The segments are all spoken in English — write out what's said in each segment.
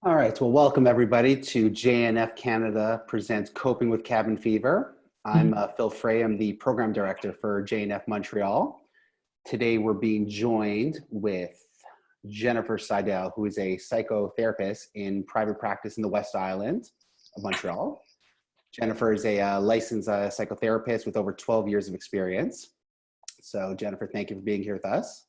All right, well, welcome everybody to JNF Canada Presents Coping with Cabin Fever. I'm Phil Frai. I'm the program director for JNF Montreal. Today we're being joined with Jennifer Sidel, who is a psychotherapist in private practice in the West Island of Montreal. Jennifer is a licensed psychotherapist with over 12 years of experience. So Jennifer, thank you for being here with us.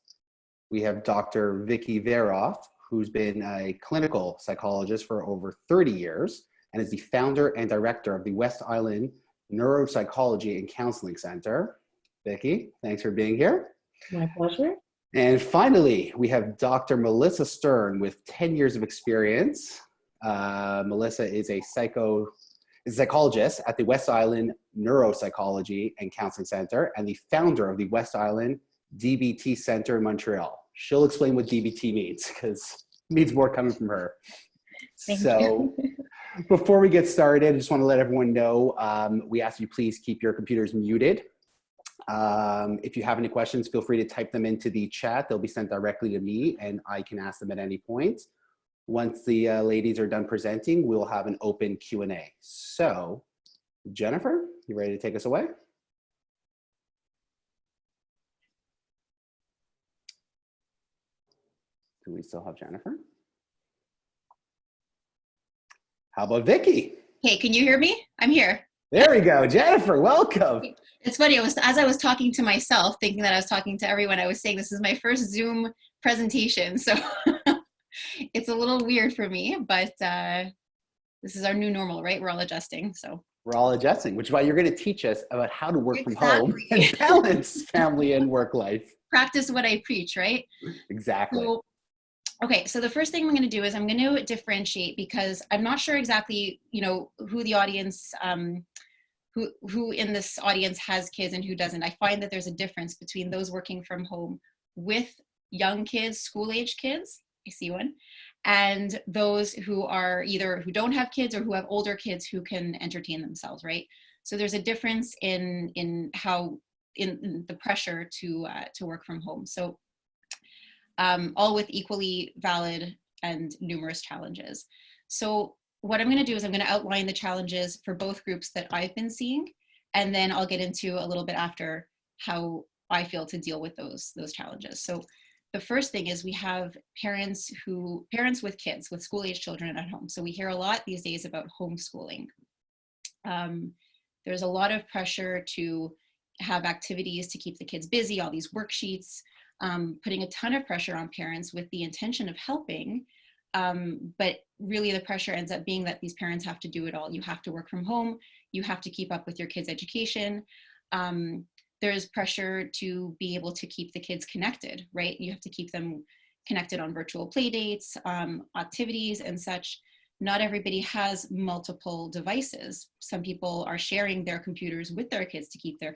We have Dr. Vicki Veroff, who's been a clinical psychologist for over 30 years and is the founder and director of the West Island Neuropsychology and Counseling Center. Vicki, thanks for being here. My pleasure. And finally, we have Dr. Melissa Stern with 10 years of experience. Melissa is a psychologist at the West Island Neuropsychology and Counseling Center and the founder of the West Island DBT Center in Montreal. She'll explain what DBT means because it needs more coming from her. Thank you. Before we get started, I just want to let everyone know, we ask you please keep your computers muted. If you have any questions, feel free to type them into the chat. They'll be sent directly to me and I can ask them at any point. Once the ladies are done presenting, we'll have an open Q&A. So, Jennifer, you ready to take us away? Do we still have Jennifer? How about Vicki? Hey, can you hear me? I'm here. There we go. Jennifer, welcome. It's funny, as I was talking to myself, thinking that I was talking to everyone, I was saying this is my first Zoom presentation. So it's a little weird for me, but this is our new normal, right? We're all adjusting. So we're all adjusting, which is why you're going to teach us about how to work from home and balance family and work life. Practice what I preach, right? Exactly. Okay, so the first thing I'm going to do is I'm going to differentiate because I'm not sure exactly, who the audience, who in this audience has kids and who doesn't. I find that there's a difference between those working from home with young kids, school-age kids, I see one, and those who are either who don't have kids or who have older kids who can entertain themselves, right? So there's a difference in the pressure to work from home. So all with equally valid and numerous challenges. So what I'm going to do is I'm going to outline the challenges for both groups that I've been seeing, and then I'll get into a little bit after how I feel to deal with those challenges. So the first thing is we have parents with kids, with school-age children at home. So we hear a lot these days about homeschooling. There's a lot of pressure to have activities to keep the kids busy, all these worksheets, putting a ton of pressure on parents with the intention of helping, but really the pressure ends up being that these parents have to do it all. You have to work from home, you have to keep up with your kids' education. There's pressure to be able to keep the kids connected, right? You have to keep them connected on virtual play dates, activities and such. Not everybody has multiple devices. Some people are sharing their computers with their kids to keep their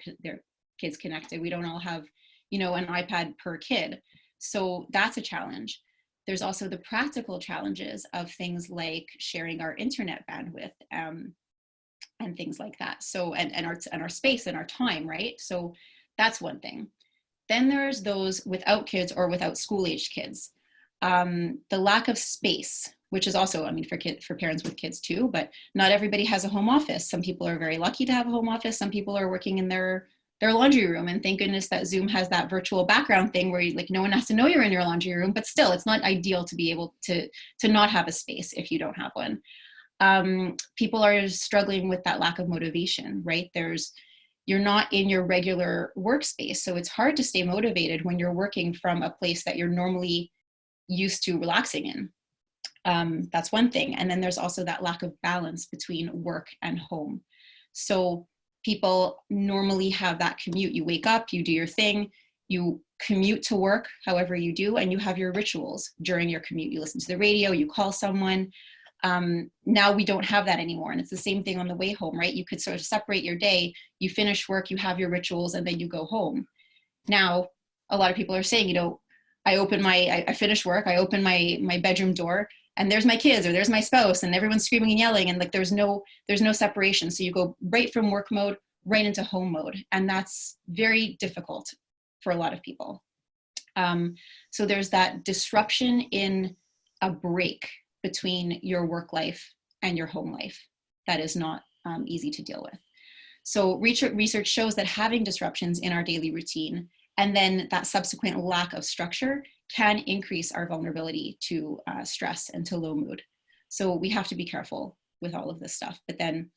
kids connected. We don't all have an iPad per kid. So that's a challenge. There's also the practical challenges of things like sharing our internet bandwidth and things like that. So, and our space and our time, right? So that's one thing. Then there's those without kids or without school-aged kids. The lack of space, which is also, for parents with kids too, but not everybody has a home office. Some people are very lucky to have a home office. Some people are working in their laundry room, and thank goodness that Zoom has that virtual background thing where no one has to know you're in your laundry room, but still it's not ideal to be able to not have a space if you don't have one. People are struggling with that lack of motivation, right? You're not in your regular workspace, so it's hard to stay motivated when you're working from a place that you're normally used to relaxing in. That's one thing. And then there's also that lack of balance between work and home. So people normally have that commute. You wake up, you do your thing, you commute to work, however you do, and you have your rituals during your commute. You listen to the radio, you call someone. Now we don't have that anymore. And it's the same thing on the way home, right? You could sort of separate your day, you finish work, you have your rituals, and then you go home. Now, a lot of people are saying, I finish work, I open my bedroom door, and there's my kids or there's my spouse and everyone's screaming and yelling, and there's no separation. So you go right from work mode right into home mode, and that's very difficult for a lot of people. So there's that disruption in a break between your work life and your home life. That is not easy to deal with. So research shows that having disruptions in our daily routine and then that subsequent lack of structure can increase our vulnerability to stress and to low mood. So we have to be careful with all of this stuff. But then,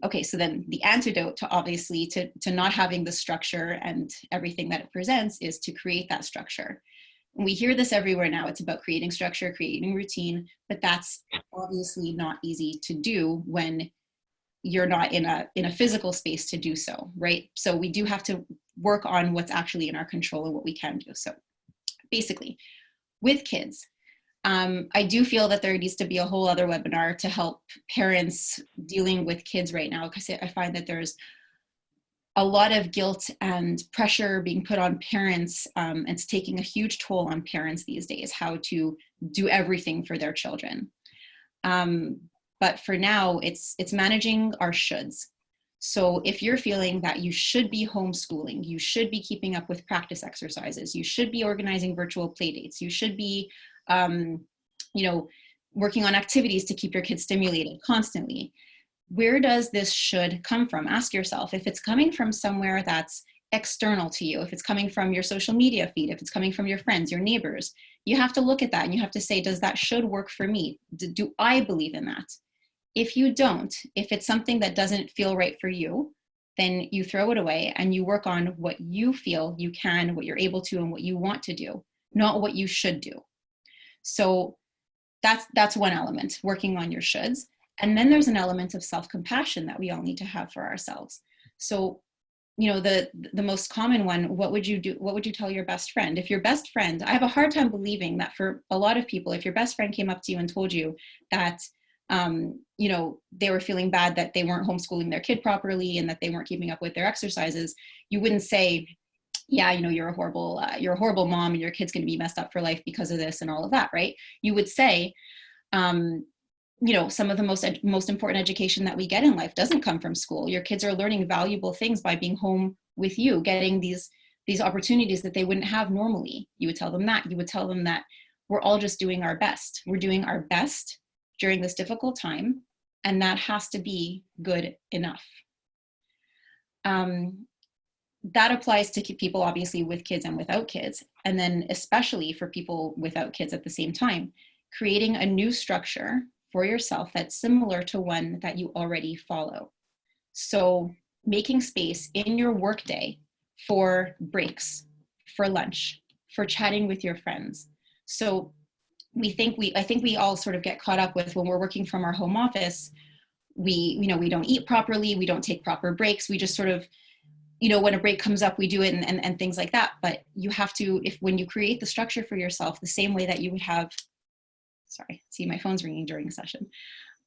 okay, so then the antidote to obviously to not having the structure and everything that it presents is to create that structure. And we hear this everywhere now. It's about creating structure, creating routine, but that's obviously not easy to do when you're not in a physical space to do so, right? So we do have to work on what's actually in our control and what we can do. So basically, with kids, I do feel that there needs to be a whole other webinar to help parents dealing with kids right now, because I find that there's a lot of guilt and pressure being put on parents. It's taking a huge toll on parents these days, how to do everything for their children. But for now, it's managing our shoulds. So if you're feeling that you should be homeschooling, you should be keeping up with practice exercises, you should be organizing virtual play dates, you should be, working on activities to keep your kids stimulated constantly. Where does this should come from? Ask yourself. If it's coming from somewhere that's external to you, if it's coming from your social media feed, if it's coming from your friends, your neighbors, you have to look at that and you have to say, does that should work for me? Do I believe in that? If you don't, if it's something that doesn't feel right for you, then you throw it away and you work on what you feel you can, what you're able to, and what you want to do, not what you should do. So that's one element, working on your shoulds. And then there's an element of self-compassion that we all need to have for ourselves. So, the most common one, what would you do? What would you tell your best friend? If your best friend, I have a hard time believing that for a lot of people, if your best friend came up to you and told you that, they were feeling bad that they weren't homeschooling their kid properly and that they weren't keeping up with their exercises, you wouldn't say, yeah, you're a horrible mom and your kid's going to be messed up for life because of this and all of that, right? You would say, some of the most important education that we get in life doesn't come from school. Your kids are learning valuable things by being home with you, getting these opportunities that they wouldn't have normally. You would tell them that. You would tell them that we're all just doing our best. We're doing our best during this difficult time, and that has to be good enough. That applies to people obviously with kids and without kids, and then especially for people without kids at the same time, creating a new structure for yourself that's similar to one that you already follow. So making space in your workday for breaks, for lunch, for chatting with your friends. So I think we all sort of get caught up with when we're working from our home office, we don't eat properly, we don't take proper breaks, we just sort of, when a break comes up, we do it and things like that. But you have to, when you create the structure for yourself, the same way that you would have, see my phone's ringing during a session,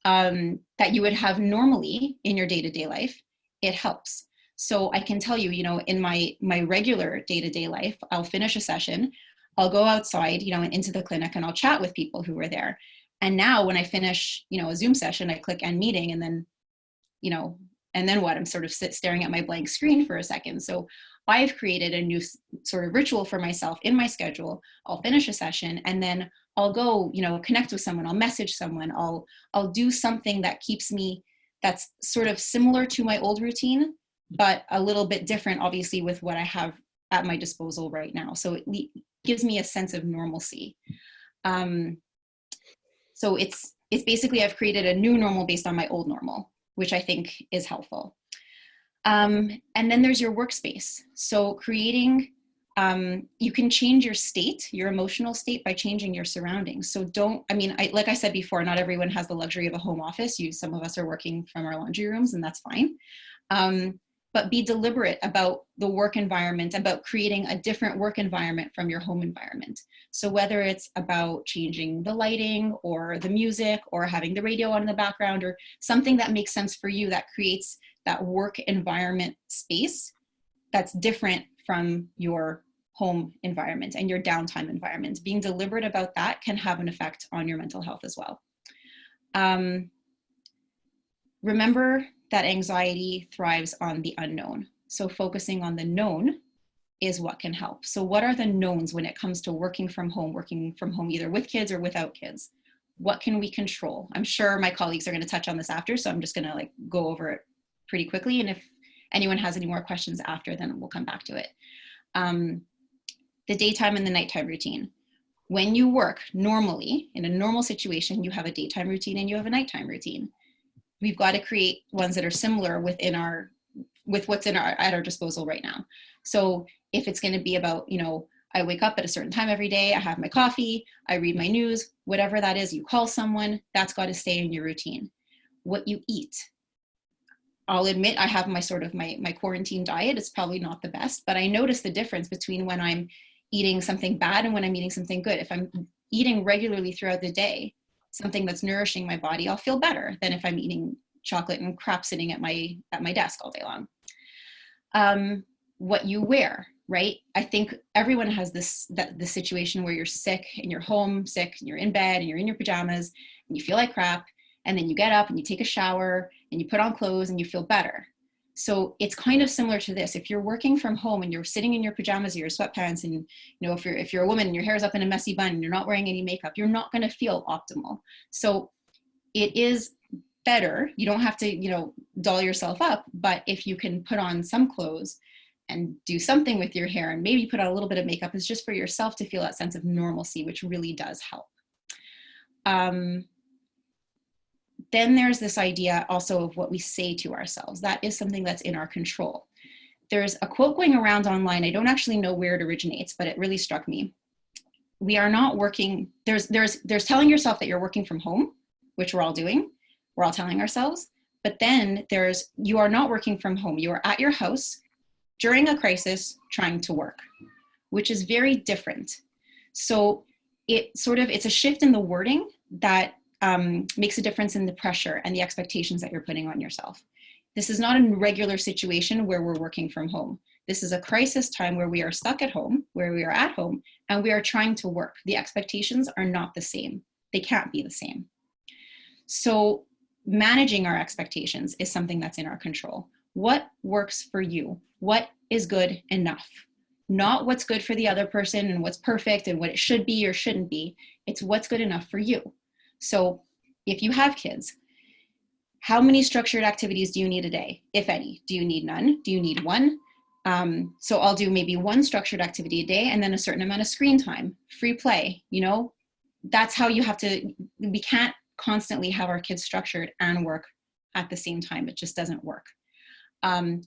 that you would have normally in your day-to-day life, it helps. So I can tell you, in my regular day-to-day life, I'll finish a session, I'll go outside, and into the clinic and I'll chat with people who are there. And now when I finish, a Zoom session, I click end meeting and then, and then what? I'm sort of staring at my blank screen for a second. So I've created a new sort of ritual for myself in my schedule. I'll finish a session and then I'll go, connect with someone. I'll message someone. I'll do something that keeps me, that's sort of similar to my old routine, but a little bit different, obviously, with what I have at my disposal right now. So it gives me a sense of normalcy. So it's basically, I've created a new normal based on my old normal, which I think is helpful. And then there's your workspace. So creating, you can change your state, your emotional state, by changing your surroundings. So like I said before, not everyone has the luxury of a home office. Some of us are working from our laundry rooms, and that's fine. But be deliberate about the work environment, about creating a different work environment from your home environment. So whether it's about changing the lighting or the music or having the radio on in the background or something that makes sense for you, that creates that work environment space that's different from your home environment and your downtime environment. Being deliberate about that can have an effect on your mental health as well. Remember that anxiety thrives on the unknown. So focusing on the known is what can help. So what are the knowns when it comes to working from home either with kids or without kids? what can we control? I'm sure my colleagues are going to touch on this after, so I'm just going to like go over it pretty quickly. And if anyone has any more questions after, then we'll come back to it. The daytime and the nighttime routine. When you work normally, in a normal situation, you have a daytime routine and you have a nighttime routine. We've got to create ones that are similar with what's at our disposal right now. So if it's going to be about, you know, I wake up at a certain time every day, I have my coffee, I read my news, whatever that is, you call someone, that's got to stay in your routine. What you eat. I'll admit I have my quarantine diet. It's probably not the best, but I notice the difference between when I'm eating something bad and when I'm eating something good. If I'm eating regularly throughout the day, something that's nourishing my body, I'll feel better than if I'm eating chocolate and crap sitting at my desk all day long. What you wear, right? I think everyone has this situation where you're sick and you're home sick and you're in bed and you're in your pajamas and you feel like crap. And then you get up and you take a shower and you put on clothes and you feel better. So it's kind of similar to this. If you're working from home and you're sitting in your pajamas or your sweatpants, and you know, if you're a woman and your hair is up in a messy bun and you're not wearing any makeup, you're not going to feel optimal. So it is better. You don't have to, you know, doll yourself up, but if you can put on some clothes and do something with your hair and maybe put on a little bit of makeup, it's just for yourself to feel that sense of normalcy, which really does help. Then there's this idea also of what we say to ourselves. That is something that's in our control. There's a quote going around online. I don't actually know where it originates, but it really struck me. We are not working. There's telling yourself that you're working from home, which we're all doing. We're all telling ourselves. But then you are not working from home. You are at your house during a crisis trying to work, which is very different. So it's a shift in the wording that makes a difference in the pressure and the expectations that you're putting on yourself. This is not a regular situation where we're working from home. This is a crisis time where we are stuck at home, where we are at home, and we are trying to work. The expectations are not the same. They can't be the same. So managing our expectations is something that's in our control. What works for you? What is good enough? Not what's good for the other person and what's perfect and what it should be or shouldn't be. It's what's good enough for you. So if you have kids, how many structured activities do you need a day, if any? Do you need none? Do you need one? So I'll do maybe one structured activity a day and then a certain amount of screen time, free play, you know, that's how you have to, we can't constantly have our kids structured and work at the same time. It just doesn't work.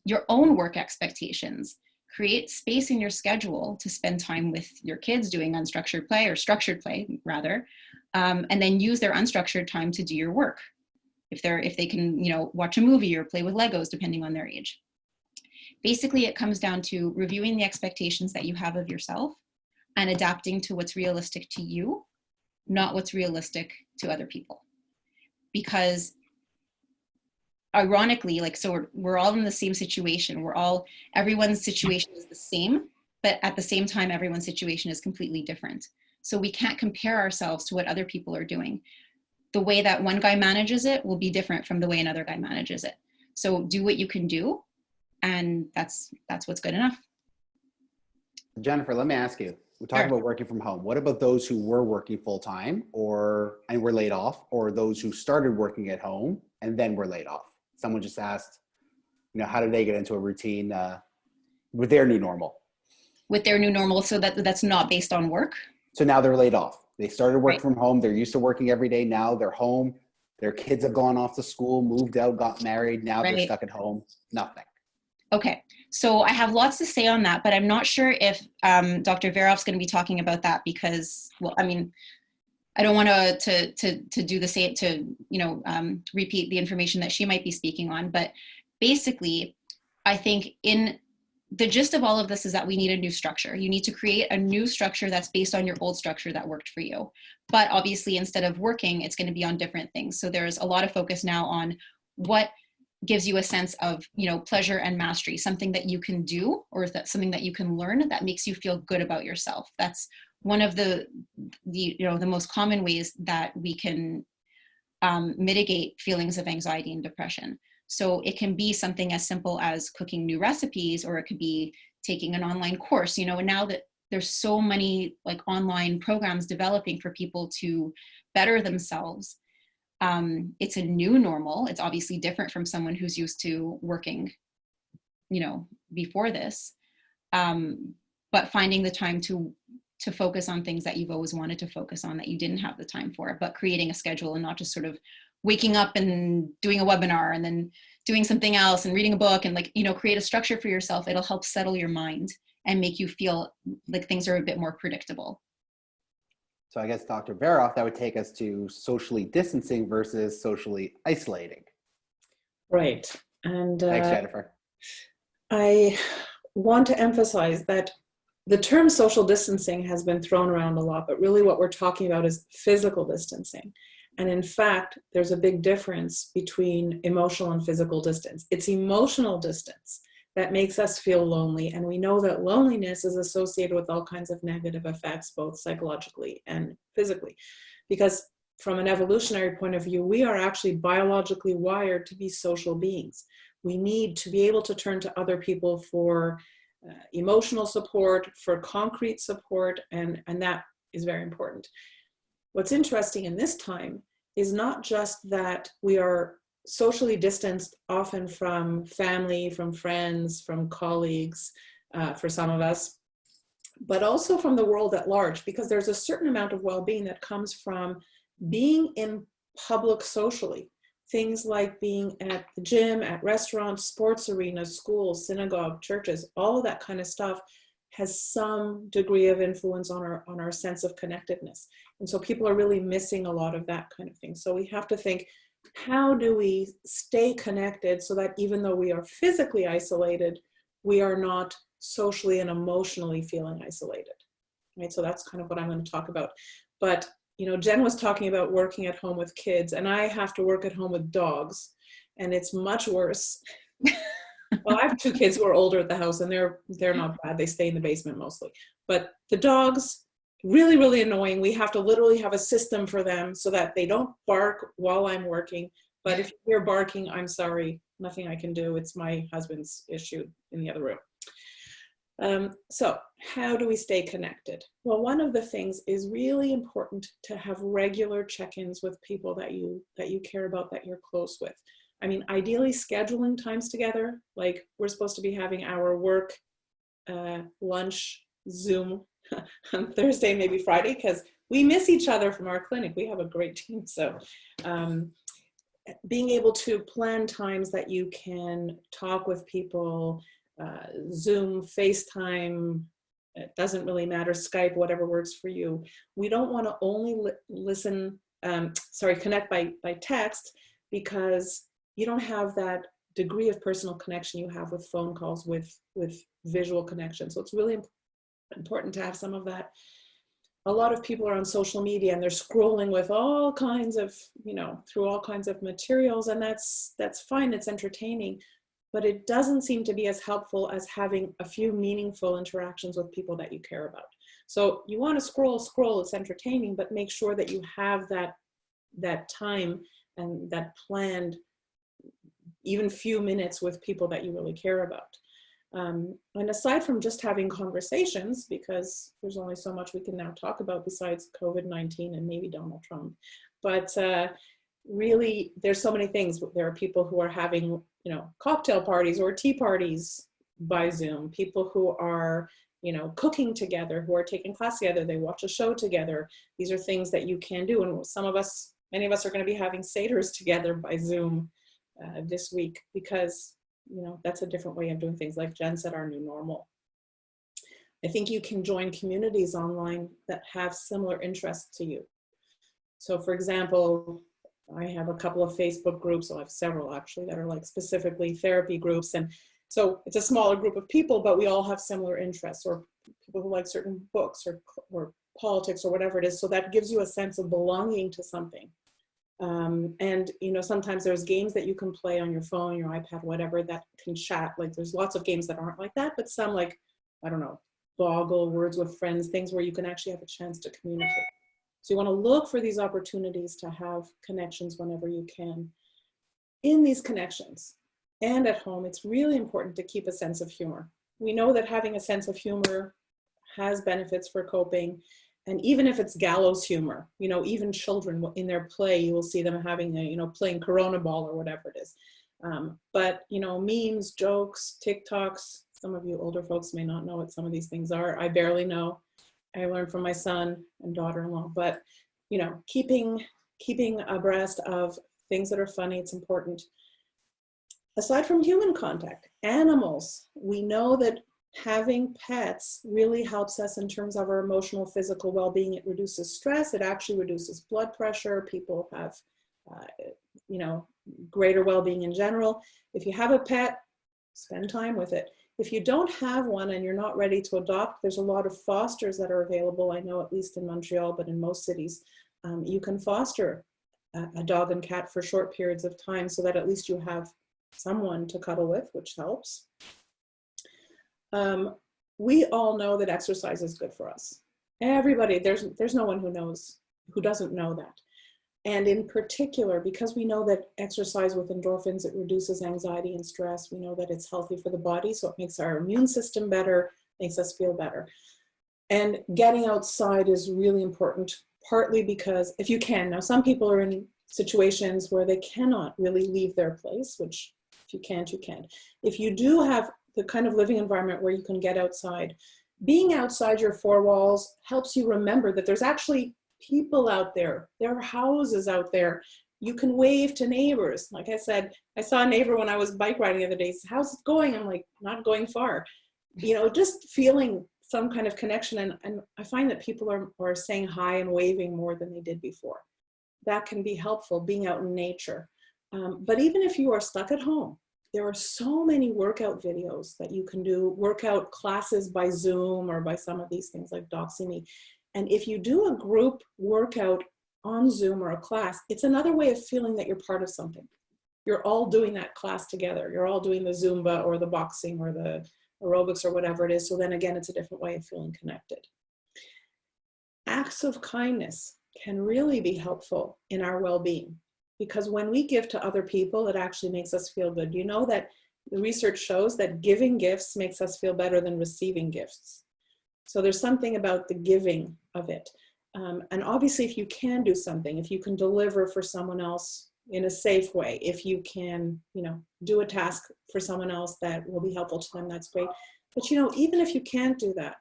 Your own work expectations. Create space in your schedule to spend time with your kids doing unstructured play or structured play rather. And then use their unstructured time to do your work. If they can, you know, watch a movie or play with Legos, depending on their age. Basically, it comes down to reviewing the expectations that you have of yourself and adapting to what's realistic to you, not what's realistic to other people. Because ironically, so we're all in the same situation. Everyone's situation is the same, but at the same time, everyone's situation is completely different. So we can't compare ourselves to what other people are doing. The way that one guy manages it will be different from the way another guy manages it. So do what you can do, and that's what's good enough. Jennifer, let me ask you. We talked about working from home. What about those who were working full time and were laid off, or those who started working at home and then were laid off? Someone just asked, you know, how did they get into a routine with their new normal? With their new normal, so that's not based on work. So now they're laid off. They started work from home. They're used to working every day. Now they're home. Their kids have gone off to school, moved out, got married. Now they're stuck at home. Nothing. Okay. So I have lots to say on that, but I'm not sure if Dr. Veroff's going to be talking about that because, well, I mean, I don't want to do the same, repeat the information that she might be speaking on. But basically, I think the gist of all of this is that we need a new structure. You need to create a new structure that's based on your old structure that worked for you. But obviously, instead of working, it's going to be on different things. So there's a lot of focus now on what gives you a sense of, pleasure and mastery, something that you can do, or is that something that you can learn that makes you feel good about yourself. That's one of the most common ways that we can mitigate feelings of anxiety and depression. So it can be something as simple as cooking new recipes, or it could be taking an online course, and now that there's so many like online programs developing for people to better themselves. It's a new normal. It's obviously different from someone who's used to working, before this. But finding the time to focus on things that you've always wanted to focus on that you didn't have the time for, but creating a schedule and not just sort of waking up and doing a webinar and then doing something else and reading a book and create a structure for yourself. It'll help settle your mind and make you feel like things are a bit more predictable. So I guess, Dr. Veroff, that would take us to socially distancing versus socially isolating. Right. And Thanks, Jennifer. I want to emphasize that the term social distancing has been thrown around a lot, but really what we're talking about is physical distancing. And in fact, there's a big difference between emotional and physical distance. It's emotional distance that makes us feel lonely. And we know that loneliness is associated with all kinds of negative effects, both psychologically and physically. Because from an evolutionary point of view, we are actually biologically wired to be social beings. We need to be able to turn to other people for emotional support, for concrete support, and that is very important. What's interesting in this time is not just that we are socially distanced often from family, from friends, from colleagues, for some of us, but also from the world at large, because there's a certain amount of well-being that comes from being in public socially. Things like being at the gym, at restaurants, sports arenas, schools, synagogue, churches, all of that kind of stuff has some degree of influence on our sense of connectedness. And so people are really missing a lot of that kind of thing. So we have to think, how do we stay connected so that even though we are physically isolated, we are not socially and emotionally feeling isolated, right? So that's kind of what I'm going to talk about. But Jen was talking about working at home with kids, and I have to work at home with dogs, and it's much worse. Well, I have two kids who are older at the house, and they're not bad. They stay in the basement mostly. But the dogs, really, really annoying. We have to literally have a system for them so that they don't bark while I'm working. But if you're barking, I'm sorry, nothing I can do. It's my husband's issue in the other room. So how do we stay connected? Well, one of the things is really important to have regular check-ins with people that you care about, that you're close with. I mean, ideally scheduling times together, like we're supposed to be having our work lunch Zoom on Thursday, maybe Friday, because we miss each other from our clinic. We have a great team. So being able to plan times that you can talk with people, Zoom, FaceTime, it doesn't really matter, Skype, whatever works for you. We don't want to only connect by text, because you don't have that degree of personal connection you have with phone calls, with visual connection. So it's really important to have some of that. A lot of people are on social media and they're scrolling with all kinds of, through all kinds of materials, and that's fine, it's entertaining. But it doesn't seem to be as helpful as having a few meaningful interactions with people that you care about. So you want to scroll, it's entertaining, but make sure that you have that time and that planned, even few minutes with people that you really care about. And aside from just having conversations, because there's only so much we can now talk about besides COVID-19 and maybe Donald Trump, but really there's so many things. There are people who are having cocktail parties or tea parties by Zoom, people who are cooking together, who are taking class together, they watch a show together. These are things that you can do, and many of us are going to be having seders together by Zoom this week, because that's a different way of doing things, like Jen said, our new normal. I think you can join communities online that have similar interests to you. So for example, I have a couple of Facebook groups, I have several actually, that are like specifically therapy groups. And so it's a smaller group of people, but we all have similar interests, or people who like certain books or politics or whatever it is. So that gives you a sense of belonging to something. And sometimes there's games that you can play on your phone, your iPad, whatever, that can chat. Like there's lots of games that aren't like that, but some, like, I don't know, Boggle, Words with Friends, things where you can actually have a chance to communicate. So you want to look for these opportunities to have connections whenever you can. In these connections and at home, it's really important to keep a sense of humor. We know that having a sense of humor has benefits for coping. And even if it's gallows humor, you know, even children in their play, you will see them having a, you know, playing Corona ball or whatever it is. But, you know, memes, jokes, TikToks, some of you older folks may not know what some of these things are. I barely know. I learned from my son and daughter-in-law, but, you know, keeping abreast of things that are funny, it's important. Aside from human contact, animals, we know that having pets really helps us in terms of our emotional, physical well-being. It reduces stress. It actually reduces blood pressure. People have, you know, greater well-being in general. If you have a pet, spend time with it. If you don't have one and you're not ready to adopt, there's a lot of fosters that are available. I know at least in Montreal, but in most cities, you can foster a dog and cat for short periods of time so that at least you have someone to cuddle with, which helps. We all know that exercise is good for us. Everybody, there's no one who doesn't know that. And in particular, because we know that exercise with endorphins, it reduces anxiety and stress. We know that it's healthy for the body, so it makes our immune system better, makes us feel better. And getting outside is really important, partly because if you can, now some people are in situations where they cannot really leave their place, which if you can't, you can't. If you do have the kind of living environment where you can get outside, being outside your four walls helps you remember that there's actually people out there. There are houses out there. You can wave to neighbors. Like I said, I saw a neighbor when I was bike riding the other day. He said, "How's it going?" I'm like, "Not going far." You know, just feeling some kind of connection. And I find that people are saying hi and waving more than they did before. That can be helpful, being out in nature. But even if you are stuck at home, there are so many workout videos that you can do, workout classes by Zoom or by some of these things like DoxyMe. And if you do a group workout on Zoom or a class, it's another way of feeling that you're part of something. You're all doing that class together. You're all doing the Zumba or the boxing or the aerobics or whatever it is. So then again, it's a different way of feeling connected. Acts of kindness can really be helpful in our well-being, because when we give to other people, it actually makes us feel good. You know that the research shows that giving gifts makes us feel better than receiving gifts. So there's something about the giving of it. And obviously, if you can do something, if you can deliver for someone else in a safe way, if you can, you know, do a task for someone else that will be helpful to them, that's great. But, you know, even if you can't do that,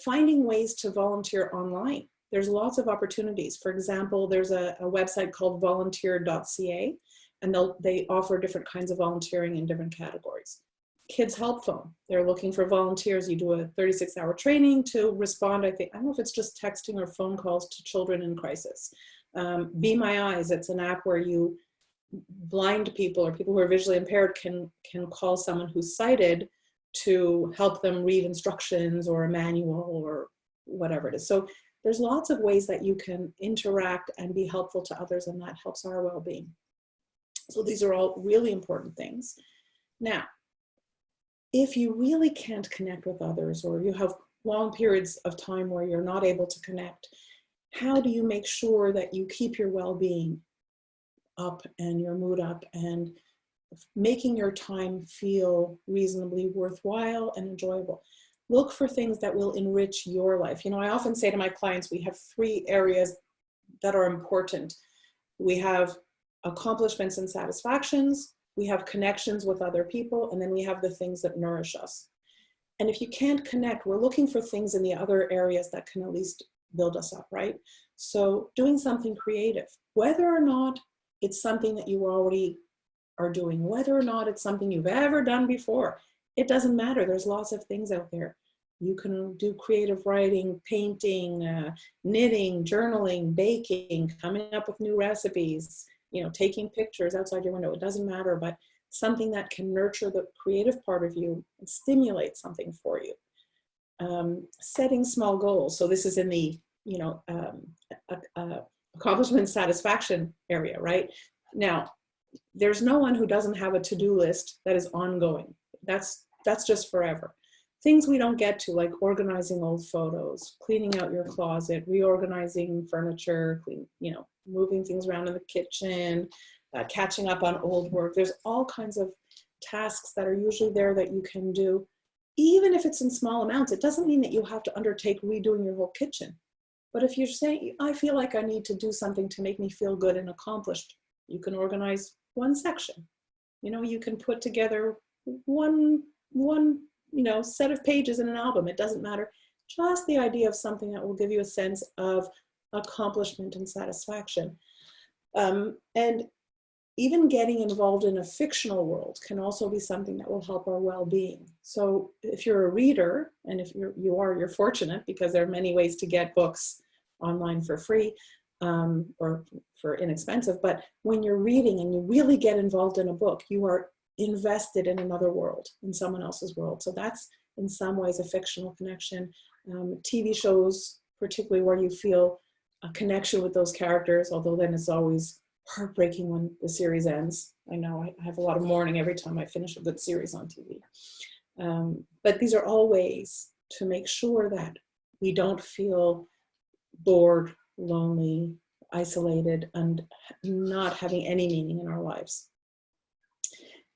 finding ways to volunteer online. There's lots of opportunities. For example, there's a website called volunteer.ca, and they offer different kinds of volunteering in different categories. Kids Help Phone, they're looking for volunteers. You do a 36-hour training to respond, I don't know if it's just texting or phone calls to children in crisis. Be My Eyes, it's an app where you blind people or people who are visually impaired can call someone who's sighted to help them read instructions or a manual or whatever it is. So there's lots of ways that you can interact and be helpful to others, and that helps our well-being. So these are all really important things. Now, if you really can't connect with others, or you have long periods of time where you're not able to connect, how do you make sure that you keep your well-being up and your mood up and making your time feel reasonably worthwhile and enjoyable? Look for things that will enrich your life. You know, I often say to my clients, we have 3 areas that are important. We have accomplishments and satisfactions, we have connections with other people, and then we have the things that nourish us. And if you can't connect, we're looking for things in the other areas that can at least build us up, right? So doing something creative, whether or not it's something that you already are doing, whether or not it's something you've ever done before, it doesn't matter. There's lots of things out there. You can do creative writing, painting, knitting, journaling, baking, coming up with new recipes, you know, taking pictures outside your window. It doesn't matter, but something that can nurture the creative part of you and stimulate something for you. Setting small goals. So this is in the, you know, accomplishment satisfaction area, right? Now, there's no one who doesn't have a to-do list that is ongoing. That's just forever. Things we don't get to, like organizing old photos, cleaning out your closet, reorganizing furniture, you know, moving things around in the kitchen, catching up on old work. There's all kinds of tasks that are usually there that you can do. even if it's in small amounts, it doesn't mean that you have to undertake redoing your whole kitchen. But if you're saying, I feel like I need to do something to make me feel good and accomplished, you can organize one section. You know, you can put together one set of pages in an album. It doesn't matter. Just the idea of something that will give you a sense of accomplishment and satisfaction. And even getting involved in a fictional world can also be something that will help our well-being. So if you're a reader, and if you're fortunate, because there are many ways to get books online for free or for inexpensive, but when you're reading and you really get involved in a book, you are invested in another world, in someone else's world. So that's in some ways a fictional connection. TV shows, particularly where you feel a connection with those characters, although then it's always heartbreaking when the series ends. I know I have a lot of mourning every time I finish a good series on TV. But these are all ways to make sure that we don't feel bored, lonely, isolated, and not having any meaning in our lives.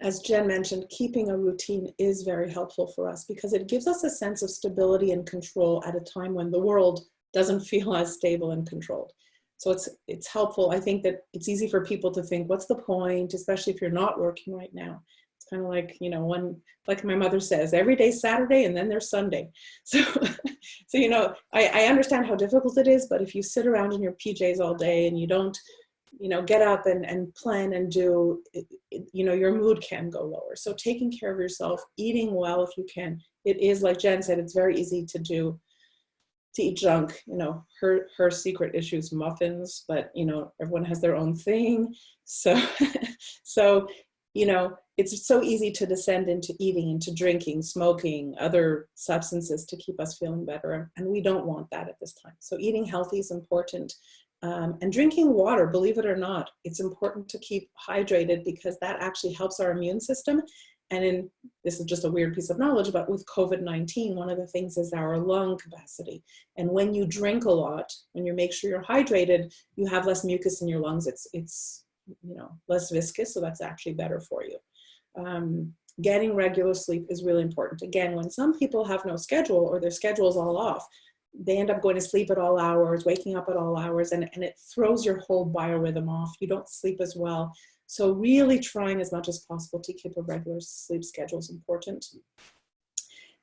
As Jen mentioned, keeping a routine is very helpful for us because it gives us a sense of stability and control at a time when the world doesn't feel as stable and controlled. So it's helpful. I think that it's easy for people to think, what's the point, especially if you're not working right now. It's kind of like, like my mother says, every day's Saturday and then there's Sunday. So I understand how difficult it is, but if you sit around in your PJs all day and you don't, get up and plan and do, your mood can go lower. So taking care of yourself, eating well if you can. It is, like Jen said, it's very easy to eat junk. Her secret issue is muffins, but everyone has their own thing. So it's so easy to descend into eating, into drinking, smoking, other substances to keep us feeling better. And we don't want that at this time. So eating healthy is important. And drinking water, believe it or not, it's important to keep hydrated because that actually helps our immune system. And this is just a weird piece of knowledge, but with COVID-19, one of the things is our lung capacity. And when you drink a lot, when you make sure you're hydrated, you have less mucus in your lungs. It's less viscous, so that's actually better for you. Getting regular sleep is really important. Again, when some people have no schedule or their schedule is all off, they end up going to sleep at all hours, waking up at all hours, and it throws your whole biorhythm off. You don't sleep as well. So really trying as much as possible to keep a regular sleep schedule is important.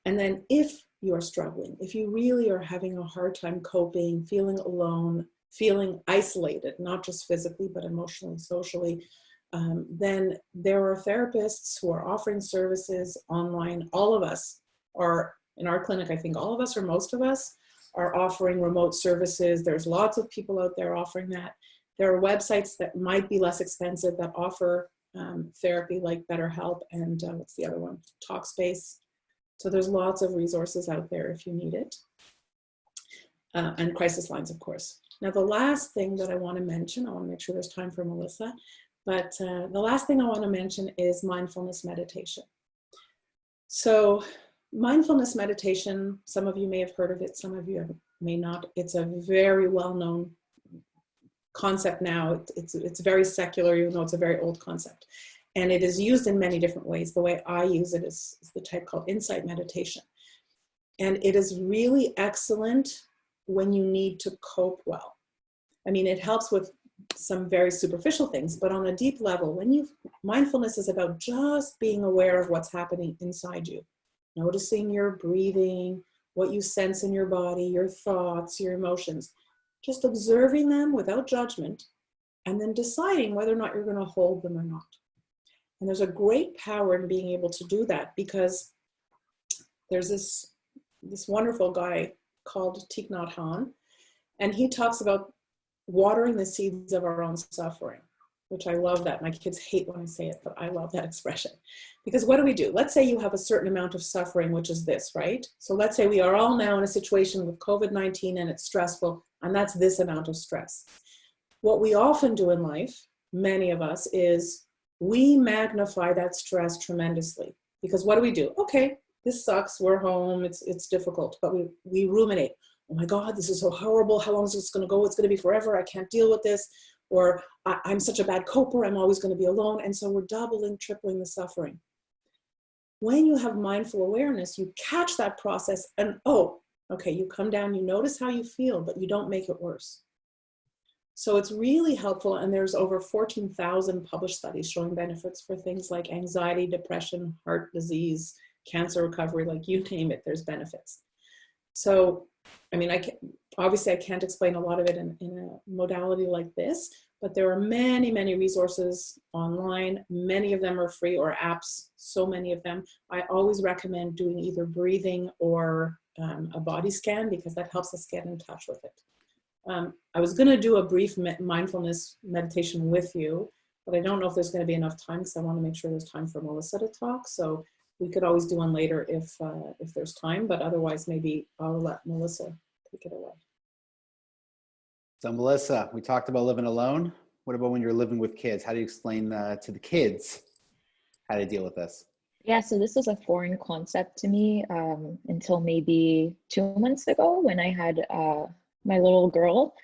And then if you are struggling, if you really are having a hard time coping, feeling alone, feeling isolated, not just physically, but emotionally, socially, then there are therapists who are offering services online. All of us are, in our clinic, I think all of us or most of us are offering remote services. There's lots of people out there offering that. There are websites that might be less expensive that offer therapy like BetterHelp and what's the other one? Talkspace. So there's lots of resources out there if you need it. And crisis lines, of course. Now, the last thing that I want to mention, I want to make sure there's time for Melissa, but the last thing I want to mention is mindfulness meditation. So mindfulness meditation, some of you may have heard of it, some of you may not. It's a very well-known concept now. It's very secular, even though it's a very old concept. And it is used in many different ways. The way I use it is the type called insight meditation. And it is really excellent when you need to cope well. I mean, it helps with some very superficial things, but on a deep level, mindfulness is about just being aware of what's happening inside you. Noticing your breathing, what you sense in your body, your thoughts, your emotions, just observing them without judgment, and then deciding whether or not you're going to hold them or not. And there's a great power in being able to do that because there's this wonderful guy called Thich Nhat Hanh, and he talks about watering the seeds of our own suffering, which I love that. My kids hate when I say it, but I love that expression. Because what do? Let's say you have a certain amount of suffering, which is this, right? So let's say we are all now in a situation with COVID-19 and it's stressful, and that's this amount of stress. What we often do in life, many of us, is we magnify that stress tremendously. Because what do? Okay, this sucks, we're home, it's difficult, but we ruminate. Oh my God, this is so horrible. How long is this going to go? It's going to be forever. I can't deal with this. Or I'm such a bad coper. I'm always going to be alone. And so we're doubling, tripling the suffering. when you have mindful awareness, you catch that process and, oh, okay, you come down, you notice how you feel, but you don't make it worse. So it's really helpful, and there's over 14,000 published studies showing benefits for things like anxiety, depression, heart disease, cancer recovery, like you name it, there's benefits. So, I mean, obviously I can't explain a lot of it in a modality like this, but there are many, many resources online. Many of them are free, or apps, so many of them. I always recommend doing either breathing or a body scan, because that helps us get in touch with it. I was going to do a brief mindfulness meditation with you, but I don't know if there's going to be enough time, because I want to make sure there's time for Melissa to talk. So we could always do one later if there's time, but otherwise maybe I'll let Melissa take it away. So Melissa, we talked about living alone. What about when you're living with kids? How do you explain to the kids how to deal with this? Yeah, so this was a foreign concept to me until maybe 2 months ago when I had my little girl.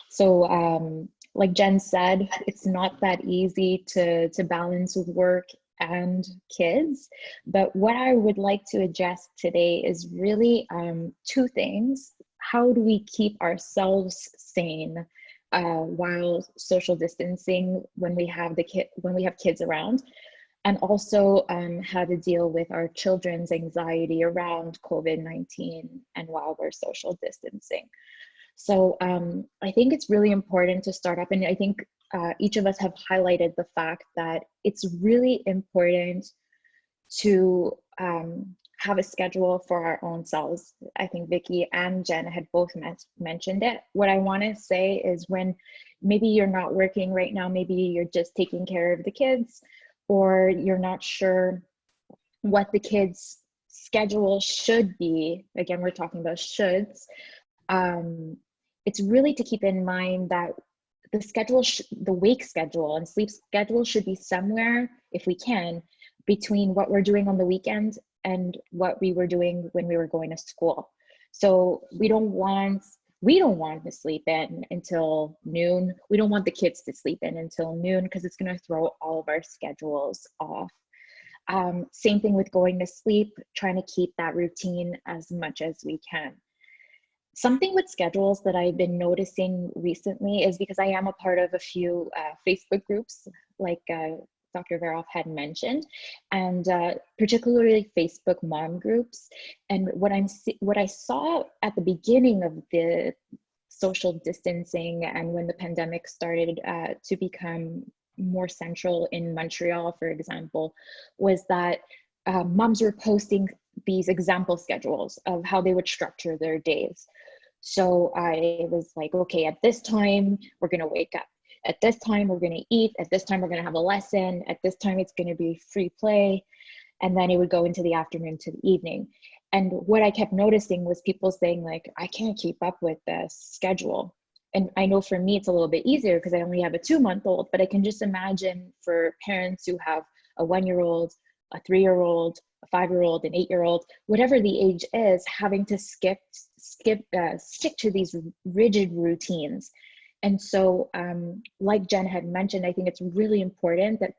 So like Jen said, it's not that easy to balance with work and kids. But what I would like to address today is really two things. How do we keep ourselves sane while social distancing when we have kids around? And also how to deal with our children's anxiety around COVID-19 and while we're social distancing. So I think it's really important to start up, and I think each of us have highlighted the fact that it's really important to have a schedule for our own selves. I think Vicki and Jen had both mentioned it. What I want to say is, when maybe you're not working right now, maybe you're just taking care of the kids, or you're not sure what the kids' schedule should be. Again, we're talking about shoulds. It's really to keep in mind that the schedule, the wake schedule and sleep schedule should be somewhere, if we can, between what we're doing on the weekend and what we were doing when we were going to school. So we don't want to sleep in until noon. We don't want the kids to sleep in until noon, because it's going to throw all of our schedules off. Same thing with going to sleep, trying to keep that routine as much as we can. Something with schedules that I've been noticing recently is, because I am a part of a few Facebook groups, like Dr. Veroff had mentioned, and particularly Facebook mom groups. And what I saw at the beginning of the social distancing, and when the pandemic started to become more central in Montreal, for example, was that moms were posting these example schedules of how they would structure their days. So I was like, okay, at this time, we're going to wake up. At this time, we're going to eat. At this time, we're going to have a lesson. At this time, it's going to be free play. And then it would go into the afternoon to the evening. And what I kept noticing was people saying, like, I can't keep up with this schedule. And I know for me, it's a little bit easier because I only have a 2-month-old, but I can just imagine for parents who have a 1-year-old, a 3-year-old, a 5-year-old, an 8-year-old, whatever the age is, having to stick to these rigid routines. And so, like Jen had mentioned, I think it's really important that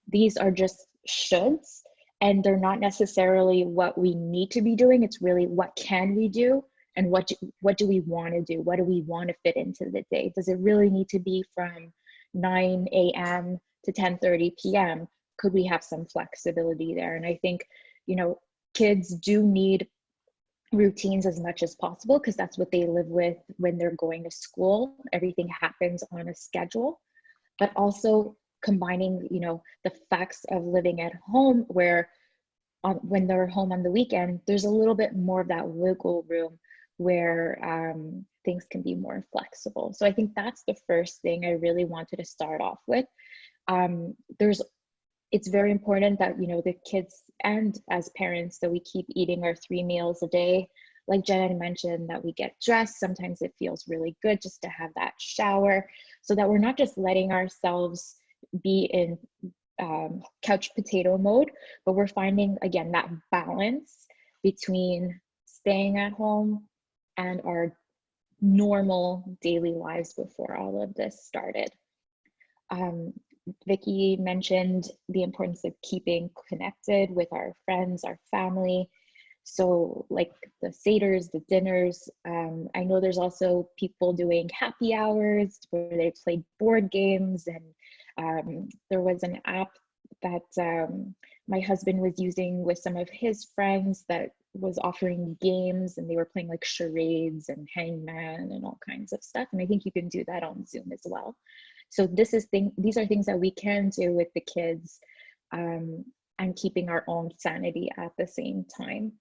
these are just shoulds, and they're not necessarily what we need to be doing. It's really what can we do, and what do we want to do? What do we want to fit into the day? Does it really need to be from 9 a.m. to 10:30 p.m.? Could we have some flexibility there? And I think, kids do need routines as much as possible, because that's what they live with when they're going to school. Everything happens on a schedule, but also combining, the facts of living at home, where when they're home on the weekend, there's a little bit more of that wiggle room where things can be more flexible. So I think that's the first thing I really wanted to start off with. It's very important that, the kids and as parents, that we keep eating our 3 meals a day. Like Jen had mentioned, that we get dressed. Sometimes it feels really good just to have that shower, so that we're not just letting ourselves be in couch potato mode, but we're finding, again, that balance between staying at home and our normal daily lives before all of this started. Vicki mentioned the importance of keeping connected with our friends, our family. So like the seders, the dinners, I know there's also people doing happy hours where they played board games, and there was an app that my husband was using with some of his friends that was offering games, and they were playing like charades and hangman and all kinds of stuff. And I think you can do that on Zoom as well. So these are things that we can do with the kids, and keeping our own sanity at the same time.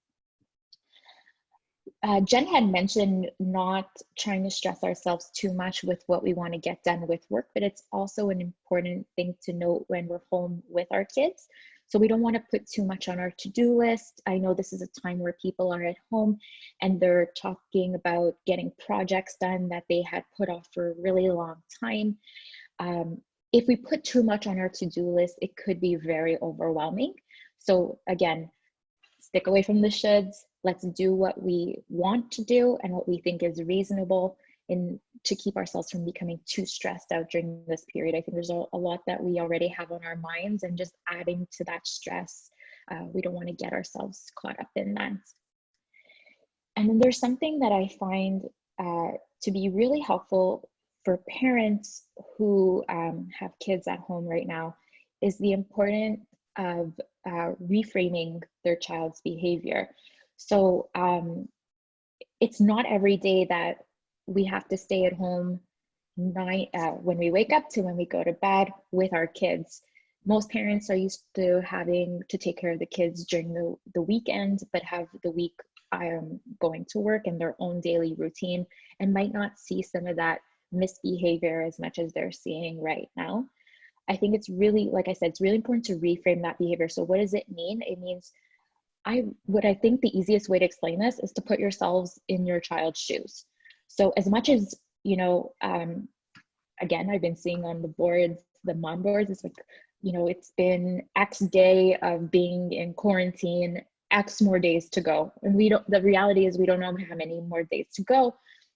Jen had mentioned not trying to stress ourselves too much with what we want to get done with work, but it's also an important thing to note when we're home with our kids. So we don't want to put too much on our to-do list. I know this is a time where people are at home and they're talking about getting projects done that they had put off for a really long time. If we put too much on our to-do list, it could be very overwhelming. So again, stick away from the shoulds. Let's do what we want to do and what we think is reasonable, to keep ourselves from becoming too stressed out during this period. I think there's a lot that we already have on our minds, and just adding to that stress, we don't want to get ourselves caught up in that. And then there's something that I find to be really helpful for parents who have kids at home right now, is the importance of reframing their child's behavior. So it's not every day that we have to stay at home when we wake up to when we go to bed with our kids. Most parents are used to having to take care of the kids during the weekend, but have the week going to work and their own daily routine, and might not see some of that misbehavior as much as they're seeing right now. I think it's really, like I said, it's really important to reframe that behavior. So what does it mean? It means, I think the easiest way to explain this is to put yourselves in your child's shoes. So as much as, again, I've been seeing on the boards, the mom boards, it's like, it's been X day of being in quarantine, X more days to go. And the reality is we don't know how many more days to go.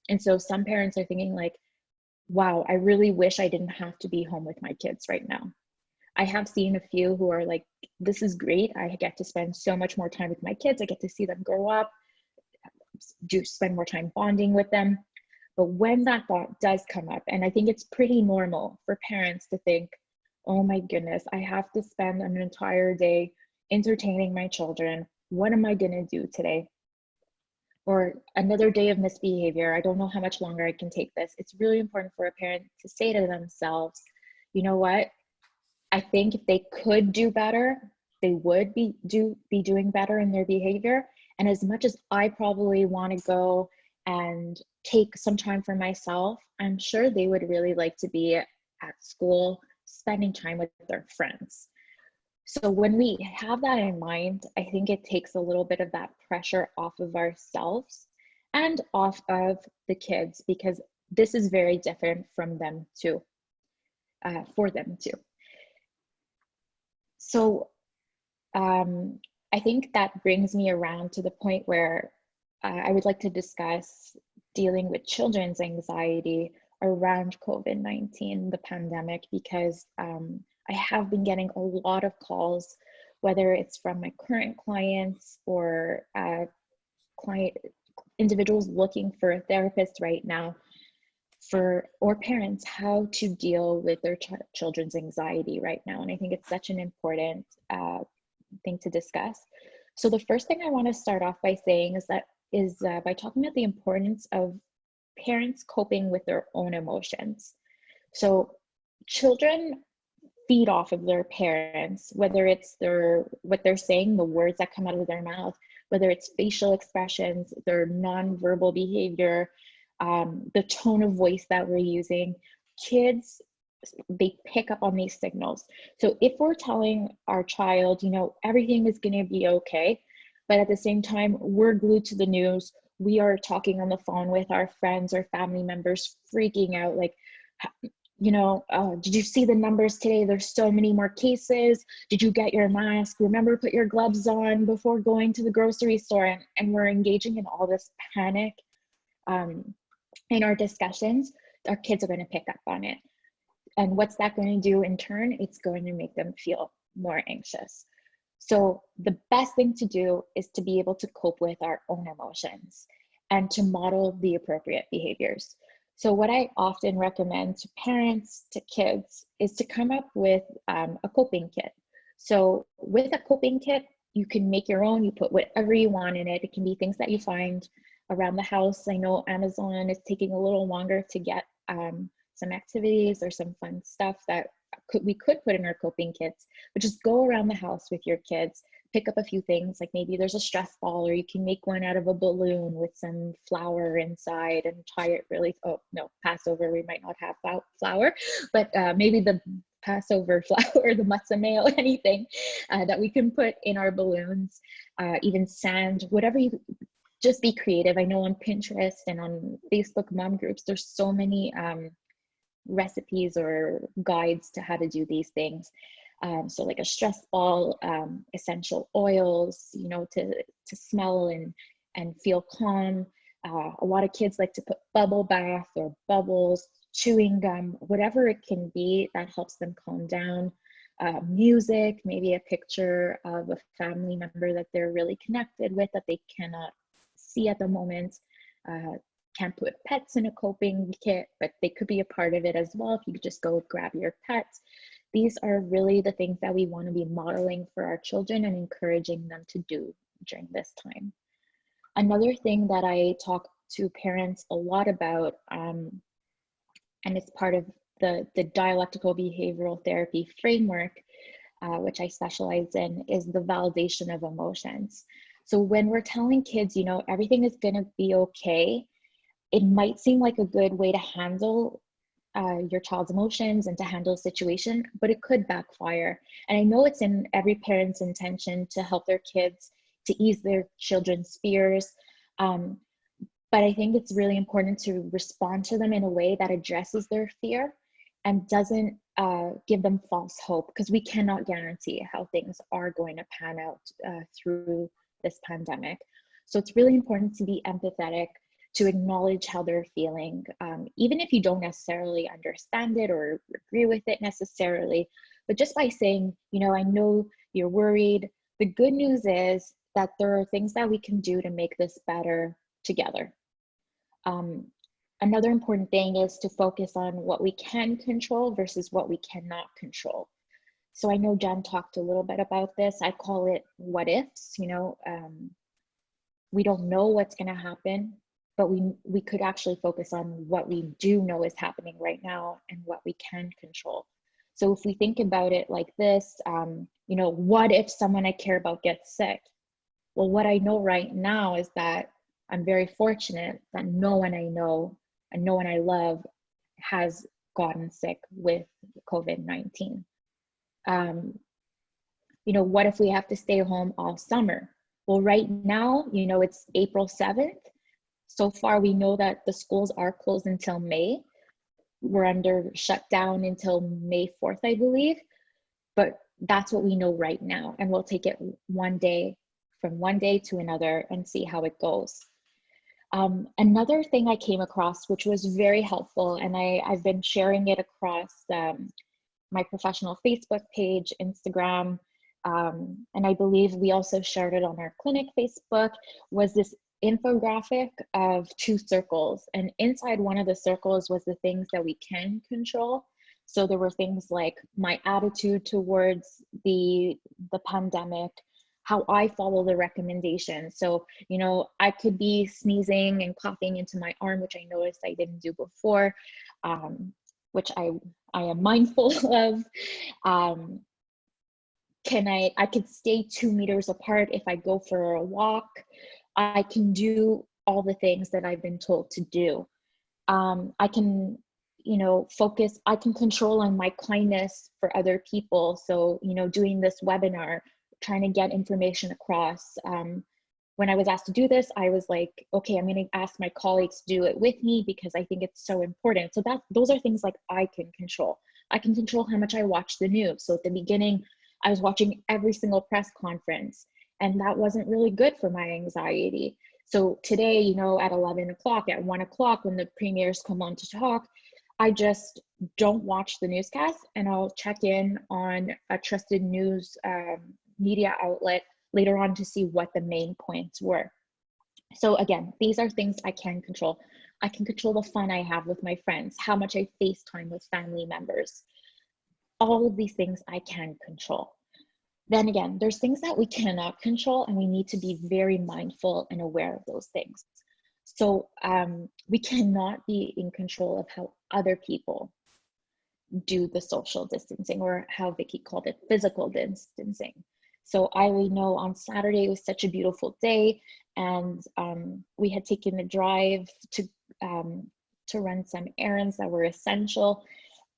And so some parents are thinking like, wow, I really wish I didn't have to be home with my kids right now. I have seen a few who are like, this is great. I get to spend so much more time with my kids. I get to see them grow up, spend more time bonding with them. But when that thought does come up, and I think it's pretty normal for parents to think, oh my goodness, I have to spend an entire day entertaining my children. What am I gonna do today? Or another day of misbehavior. I don't know how much longer I can take this. It's really important for a parent to say to themselves, you know what? I think if they could do better, they would be doing better in their behavior. And as much as I probably want to go and take some time for myself, I'm sure they would really like to be at school, spending time with their friends. So when we have that in mind, I think it takes a little bit of that pressure off of ourselves and off of the kids, because this is very different from them too, for them too. So I think that brings me around to the point where I would like to discuss dealing with children's anxiety around COVID-19, the pandemic, because I have been getting a lot of calls, whether it's from my current clients or individuals looking for a therapist right now, or parents, how to deal with their children's anxiety right now. And I think it's such an important thing to discuss. So the first thing I want to start off by saying is by talking about the importance of parents coping with their own emotions. So children feed off of their parents, whether it's what they're saying, the words that come out of their mouth, whether it's facial expressions, their nonverbal behavior, the tone of voice that we're using. Kids, they pick up on these signals. So if we're telling our child, everything is going to be okay, but at the same time, we're glued to the news, we are talking on the phone with our friends or family members, freaking out, like, did you see the numbers today? There's so many more cases. Did you get your mask? Remember, put your gloves on before going to the grocery store. And we're engaging in all this panic in our discussions. Our kids are going to pick up on it. And what's that going to do in turn? It's going to make them feel more anxious. So the best thing to do is to be able to cope with our own emotions and to model the appropriate behaviors. So what I often recommend to parents, to kids, is to come up with a coping kit. So with a coping kit, you can make your own, you put whatever you want in it. It can be things that you find around the house. I know Amazon is taking a little longer to get some activities or some fun stuff that we could put in our coping kits, but just go around the house with your kids, pick up a few things, like maybe there's a stress ball, or you can make one out of a balloon with some flour inside and tie it really, oh no, Passover, we might not have flour, but maybe the Passover flour, the matzah meal, anything that we can put in our balloons, even sand, whatever you, just be creative. I know on Pinterest and on Facebook mom groups, there's so many recipes or guides to how to do these things. So like a stress ball, essential oils, you know, to smell and feel calm. A lot of kids like to put bubble bath or bubbles, chewing gum, whatever it can be that helps them calm down. Music, maybe a picture of a family member that they're really connected with that they cannot see at the moment. Can't put pets in a coping kit, but they could be a part of it as well if you could just go grab your pets. These are really the things that we want to be modeling for our children and encouraging them to do during this time. Another thing that I talk to parents a lot about, and it's part of the dialectical behavioral therapy framework, which I specialize in, is the validation of emotions. So when we're telling kids, you know, everything is going to be okay, it might seem like a good way to handle your child's emotions and to handle a situation, but it could backfire. And I know it's in every parent's intention to help their kids, to ease their children's fears. But I think it's really important to respond to them in a way that addresses their fear and doesn't give them false hope, because we cannot guarantee how things are going to pan out through this pandemic. So it's really important to be empathetic, to acknowledge how they're feeling, even if you don't necessarily understand it or agree with it necessarily, but just by saying, you know, I know you're worried. The good news is that there are things that we can do to make this better together. Another important thing is to focus on what we can control versus what we cannot control. So I know Jen talked a little bit about this. I call it what ifs, you know, we don't know what's going to happen, but we could actually focus on what we do know is happening right now and what we can control. So if we think about it like this, you know, what if someone I care about gets sick? Well, what I know right now is that I'm very fortunate that no one I know and no one I love has gotten sick with COVID-19. You know, what if we have to stay home all summer? Well, right now, you know, it's April 7th. So far, we know that the schools are closed until May. We're under shutdown until May 4th, I believe. But that's what we know right now. And we'll take it one day, from one day to another, and see how it goes. Another thing I came across, which was very helpful, and I've been sharing it across my professional Facebook page, Instagram, and I believe we also shared it on our clinic Facebook, was this infographic of two circles, and inside one of the circles was the things that we can control. So there were things like my attitude towards the pandemic, how I follow the recommendations. So, you know, I could be sneezing and coughing into my arm, which I noticed I didn't do before, which I am mindful of. I could stay 2 meters apart if I go for a walk. I can do all the things that I've been told to do. I can, you know, focus, I can control on my kindness for other people. So, you know, doing this webinar, trying to get information across. When I was asked to do this, I was like, okay, I'm going to ask my colleagues to do it with me because I think it's so important. So those are things like I can control. I can control how much I watch the news. So at the beginning, I was watching every single press conference, and that wasn't really good for my anxiety. So today, you know, at 11 o'clock, at 1 o'clock, when the premiers come on to talk, I just don't watch the newscast, and I'll check in on a trusted news media outlet later on to see what the main points were. So again, these are things I can control. I can control the fun I have with my friends, how much I FaceTime with family members. All of these things I can control. Then again, there's things that we cannot control, and we need to be very mindful and aware of those things. So we cannot be in control of how other people do the social distancing, or how Vicki called it, physical distancing. So I know on Saturday it was such a beautiful day, and we had taken a drive to run some errands that were essential.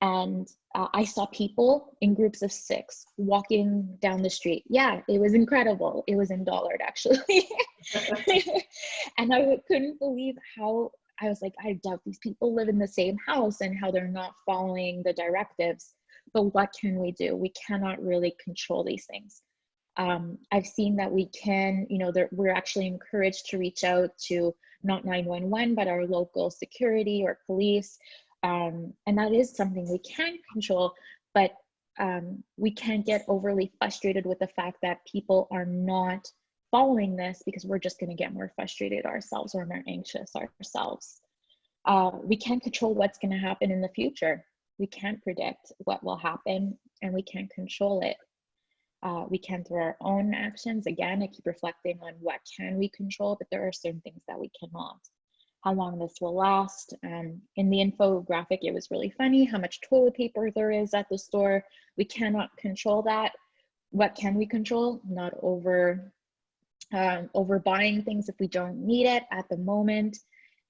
And I saw people in groups of 6 walking down the street. Yeah, it was incredible. It was in Dollard, actually. And I couldn't believe how, I was like, I doubt these people live in the same house and how they're not following the directives. But what can we do? We cannot really control these things. I've seen that we can, we're actually encouraged to reach out to not 911, but our local security or police. And that is something we can control, but we can't get overly frustrated with the fact that people are not following this, because we're just going to get more frustrated ourselves or more anxious ourselves. We can't control what's going to happen in the future. We can't predict what will happen, and we can't control it. We can through our own actions. Again, I keep reflecting on what can we control, but there are certain things that we cannot. How long this will last. In the infographic, it was really funny how much toilet paper there is at the store. We cannot control that. What can we control? Not overbuying things if we don't need it at the moment,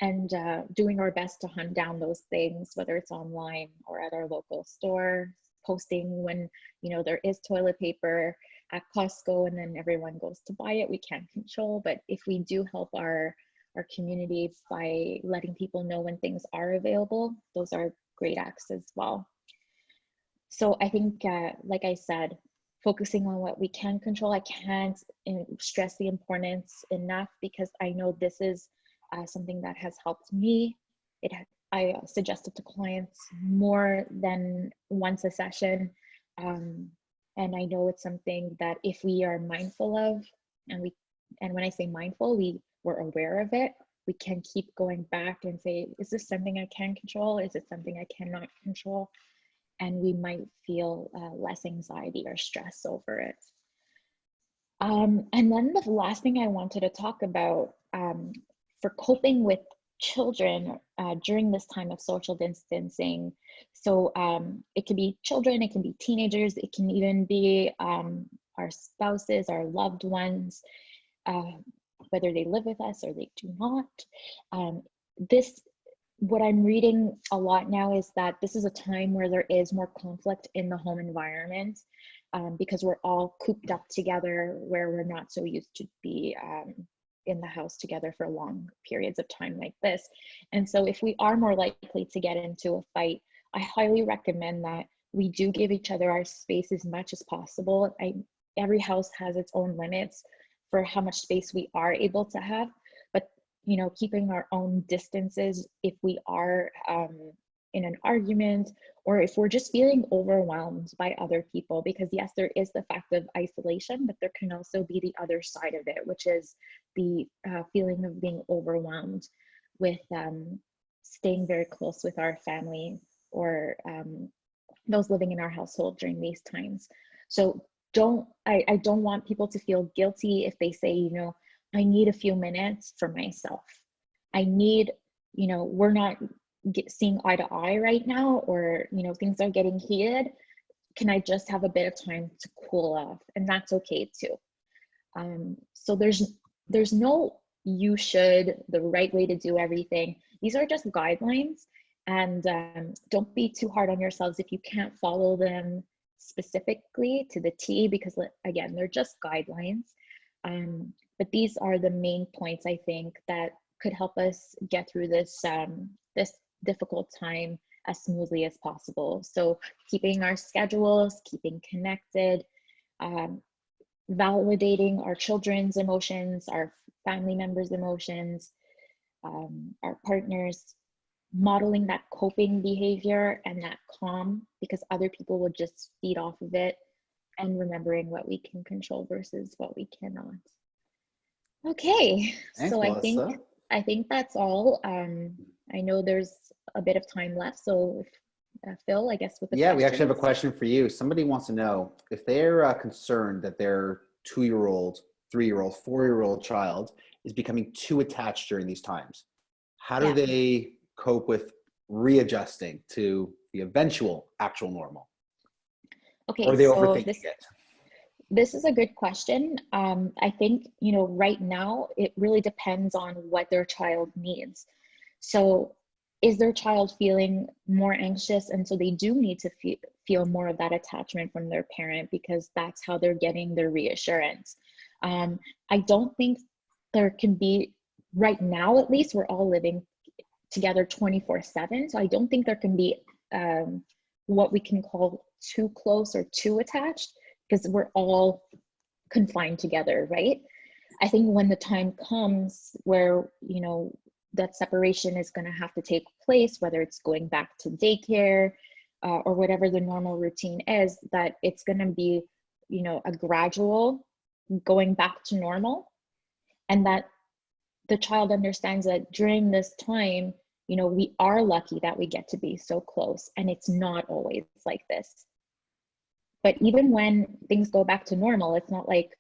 and doing our best to hunt down those things, whether it's online or at our local store, posting when there is toilet paper at Costco and then everyone goes to buy it. We can't control, but if we do help our community by letting people know when things are available, those are great acts as well. So I think, like I said, focusing on what we can control. I can't stress the importance enough, because I know this is something that has helped me. I suggest it to clients more than once a session. And I know it's something that if we are mindful of, and when I say mindful, we're aware of it, we can keep going back and say, is this something I can control? Is it something I cannot control? And we might feel less anxiety or stress over it. And then the last thing I wanted to talk about for coping with children during this time of social distancing. So it can be children, it can be teenagers, it can even be our spouses, our loved ones, whether they live with us or they do not. What I'm reading a lot now is that this is a time where there is more conflict in the home environment, because we're all cooped up together, where we're not so used to be in the house together for long periods of time like this. And so if we are more likely to get into a fight, I highly recommend that we do give each other our space as much as possible. Every house has its own limits for how much space we are able to have, but keeping our own distances if we are in an argument, or if we're just feeling overwhelmed by other people, because yes, there is the fact of isolation, but there can also be the other side of it, which is the feeling of being overwhelmed with staying very close with our family or those living in our household during these times. So I don't want people to feel guilty if they say, I need a few minutes for myself. I need, we're not seeing eye to eye right now, or, things are getting heated. Can I just have a bit of time to cool off? And that's okay too. So there's no you should, the right way to do everything. These are just guidelines, and don't be too hard on yourselves if you can't follow them specifically to the T, because again, they're just guidelines. But these are the main points I think that could help us get through this this difficult time as smoothly as possible. So keeping our schedules, keeping connected, validating our children's emotions, our family members' emotions, our partners, modeling that coping behavior and that calm, because other people will just feed off of it, and remembering what we can control versus what we cannot. Okay, Thanks, so Melissa. I think that's all. I know there's a bit of time left, so if, Phil, I guess with the Yeah, we actually have a questions. question for you. Somebody wants to know if they're concerned that their 2-year-old, 3-year-old, 4-year-old child is becoming too attached during these times. How do Yeah. they cope with readjusting to the eventual actual normal? Okay, Or are they so overthinking it? this is a good question. I think, right now, it really depends on what their child needs. So is their child feeling more anxious? And so they do need to feel more of that attachment from their parent, because that's how they're getting their reassurance. I don't think there can be, right now at least, we're all living together 24/7. So I don't think there can be what we can call too close or too attached, because we're all confined together, right? I think when the time comes where, that separation is going to have to take place, whether it's going back to daycare or whatever the normal routine is, that it's going to be, a gradual going back to normal, and that the child understands that during this time, we are lucky that we get to be so close, and it's not always like this. But even when things go back to normal, it's not like,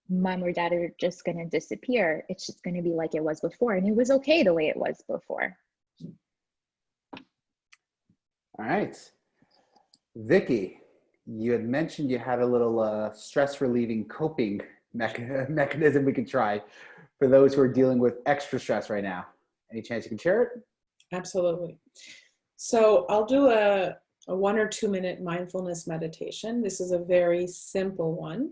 mom or dad are just going to disappear. It's just going to be like it was before. And it was okay the way it was before. All right. Vicki, you had mentioned you had a little stress relieving coping mechanism we could try for those who are dealing with extra stress right now. Any chance you can share it? Absolutely. So I'll do a 1 or 2 minute mindfulness meditation. This is a very simple one.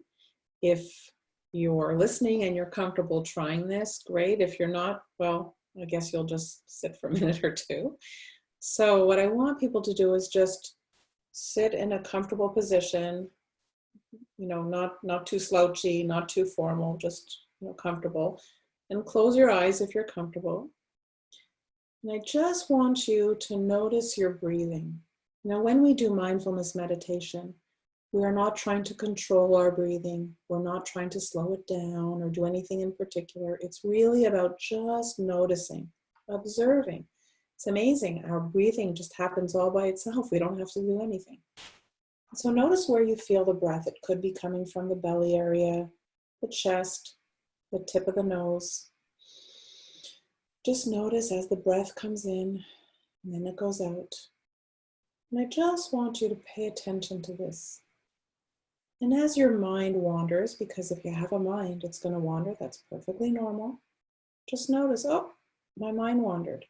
If you're listening and you're comfortable trying this, great. If you're not, well, I guess you'll just sit for a minute or two. So what I want people to do is just sit in a comfortable position, not too slouchy, not too formal, just comfortable, and close your eyes if you're comfortable. And I just want you to notice your breathing. Now, when we do mindfulness meditation, we are not trying to control our breathing. We're not trying to slow it down or do anything in particular. It's really about just noticing, observing. It's amazing. Our breathing just happens all by itself. We don't have to do anything. So notice where you feel the breath. It could be coming from the belly area, the chest, the tip of the nose. Just notice as the breath comes in and then it goes out. And I just want you to pay attention to this. And as your mind wanders, because if you have a mind, it's going to wander. That's perfectly normal. Just notice, oh, my mind wandered.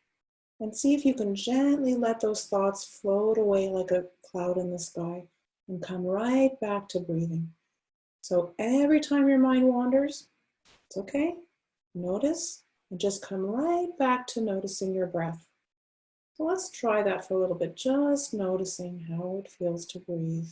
And see if you can gently let those thoughts float away like a cloud in the sky and come right back to breathing. So every time your mind wanders, it's okay. Notice and just come right back to noticing your breath. So let's try that for a little bit, just noticing how it feels to breathe.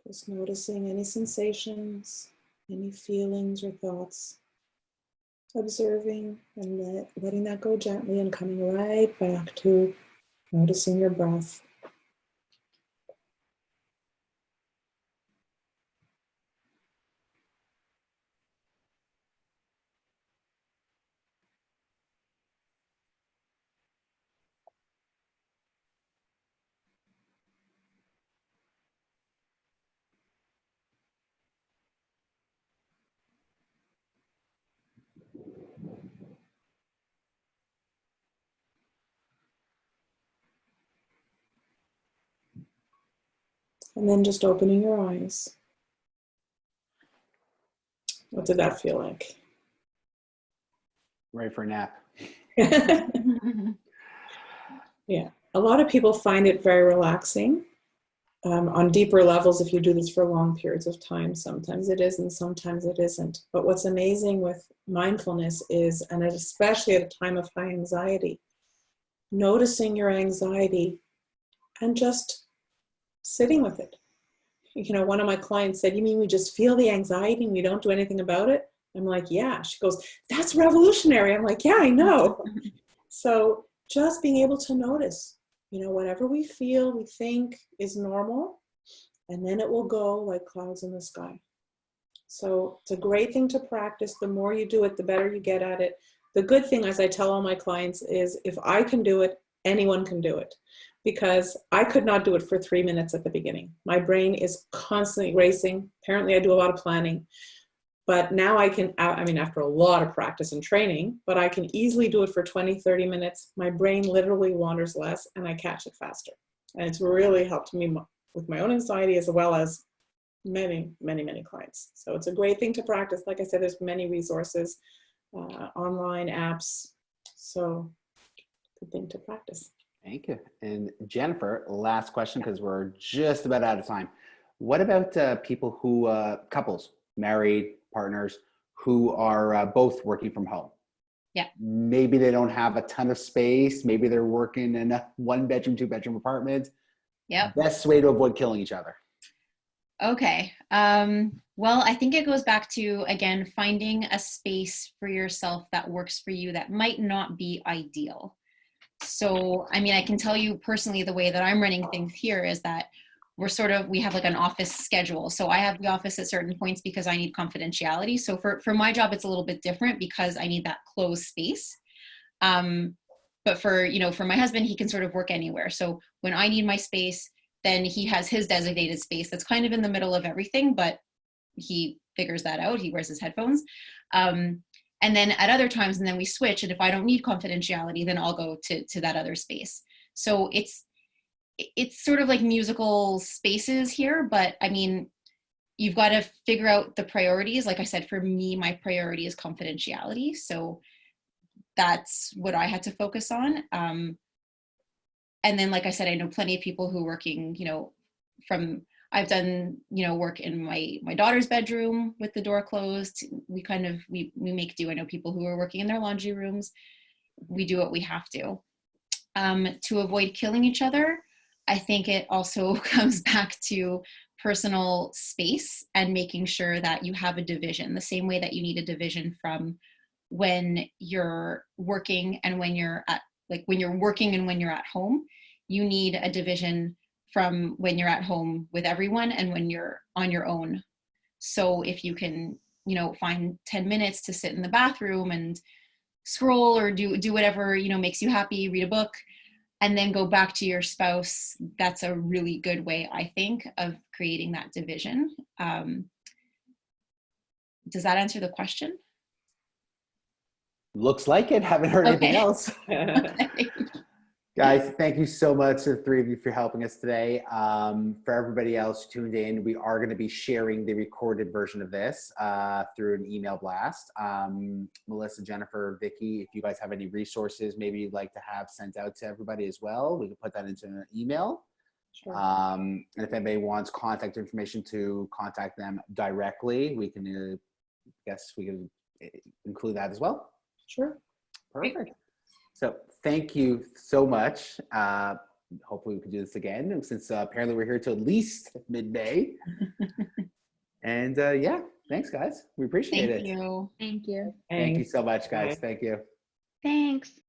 Just noticing any sensations, any feelings or thoughts. Observing and letting that go gently and coming right back to noticing your breath. And then just opening your eyes. What did that feel like? Ready for a nap. Yeah, a lot of people find it very relaxing. on deeper levels, if you do this for long periods of time, sometimes it is and sometimes it isn't. But what's amazing with mindfulness is, and especially at a time of high anxiety, noticing your anxiety and just sitting with it. You know, one of my clients said, "You mean we just feel the anxiety and we don't do anything about it?" I'm like, "Yeah." She goes, "That's revolutionary." I'm like, "Yeah, I know." So just being able to notice, you know, whatever we feel, we think is normal, and then it will go like clouds in the sky. So it's a great thing to practice. The more you do it, the better you get at it. The good thing, as I tell all my clients, is if I can do it, anyone can do it. Because I could not do it for 3 minutes at the beginning. My brain is constantly racing. Apparently I do a lot of planning. But now I can, I mean, after a lot of practice and training, but I can easily do it for 20, 30 minutes. My brain literally wanders less and I catch it faster. And it's really helped me with my own anxiety as well as many, many, many clients. So it's a great thing to practice. Like I said, there's many resources, online apps. So good thing to practice. Thank you. And Jennifer, last question, because we're just about out of time. What about people who, couples, married, partners, who are both working from home? Yeah. Maybe they don't have a ton of space. Maybe they're working in a 1-bedroom, 2-bedroom apartment. Yep. Best way to avoid killing each other. Okay. Well, I think it goes back to, again, finding a space for yourself that works for you that might not be ideal. So, I mean, I can tell you personally, the way that I'm running things here is that we have like an office schedule. So I have the office at certain points because I need confidentiality. So for my job, it's a little bit different because I need that closed space. But for my husband, he can sort of work anywhere. So when I need my space, then he has his designated space that's kind of in the middle of everything, but he figures that out. He wears his headphones. And then at other times, and then we switch. And if I don't need confidentiality, then I'll go to that other space. So it's sort of like musical spaces here, but I mean, you've got to figure out the priorities. Like I said, for me, my priority is confidentiality. So that's what I had to focus on. And then, like I said, I know plenty of people who are working, I've done, work in my daughter's bedroom with the door closed. We make do. I know people who are working in their laundry rooms. We do what we have to. To avoid killing each other, I think it also comes back to personal space and making sure that you have a division, the same way that you need a division from when you're working and when you're working and when you're at home. You need a division from when you're at home with everyone and when you're on your own. So if you can, find 10 minutes to sit in the bathroom and scroll or do whatever, makes you happy, read a book, and then go back to your spouse, that's a really good way, I think, of creating that division. Does that answer the question? Looks like it. Haven't heard anything else. Guys, thank you so much to the three of you for helping us today. For everybody else tuned in, we are going to be sharing the recorded version of this through an email blast. Melissa, Jennifer, Vicki, if you guys have any resources maybe you'd like to have sent out to everybody as well, we can put that into an email. Sure. And if anybody wants contact information to contact them directly, we can, we can include that as well. Sure. Perfect. So thank you so much. Hopefully we can do this again since apparently we're here till at least mid-May. And yeah, thanks guys. We appreciate it. Thank you. Thank you. Thank you so much, guys. Thank you. Thanks.